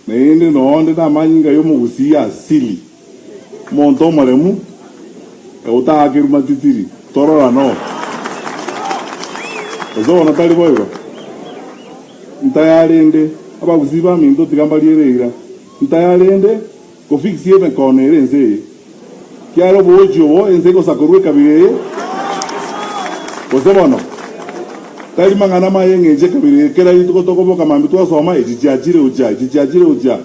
Noinde Noinde Namanyinka yomugusia Asili. Omonto Omoremu. Otaakerwe Matitiri. Torora no. Eso natali boyo. Ntayalende abaguziba mindo tigambaliereira. Ntayalende ko fixie me konere nze. Kiaro bojo enze ko sakorwe kabire. Osemono. Tali mangana mayengeje kabire kera yituko tokoboka mambi twasoma ejiajire uja.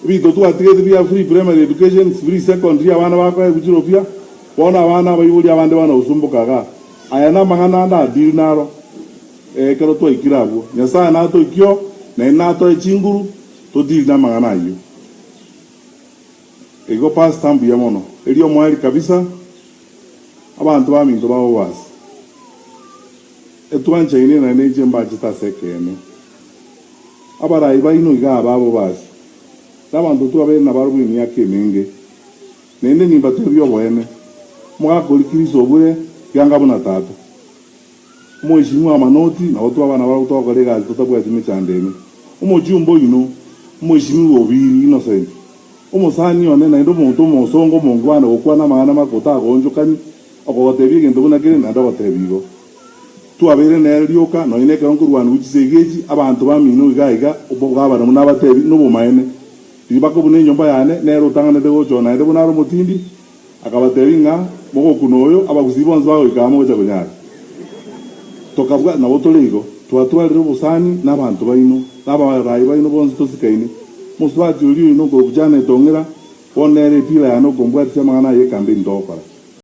Bito tu atige bia free primary education, free secondary abana bakwa kujiropia. Bona abana bayuli abande bana usumbukaga. Ayana mangana nda deal naro. Kero to ikirabo. Nyasa na to ikyo na na to chinguru to deal na mangana yo. Ego pass tambu ya mono. Elio mwali kabisa. Abantu ba minto ba obasi. Etuancha ine na neje mbajita sekene. Abara iba ino iga ababo basi. Nabantu tu abe na barubu ni yake menge. Nende ni batu byo boene. Mwa kolikirizo bure yanga bona tata. Mwishimu amanoti na watu abana baro to kolega tutabwa timichandene. Umojumbo ino mwishimu obiri innocent. Umusani one na ndo muntu musongo mongwana okwana magana makota agonjo kani okotebi gendo kuna kire na ndabatebigo. Tu abere neryoka no ine kankurwana uchisegeji abantu bamino igaiga ubogaba na batebi no bumaene. Ibako bune nyomba yane nero tangane de gojo na ndo bunaro mutindi akabatebi nga moko kunoyo abaguzibonzo bawo ikamo goja kunyara. Tokabwa na botolego twatwalira busani n'abantu bayino n'abarayi bayino bonzo tosikaine muswati uri no go kujana tongera onere pila yano gombwa tsama na ye kambe ndokara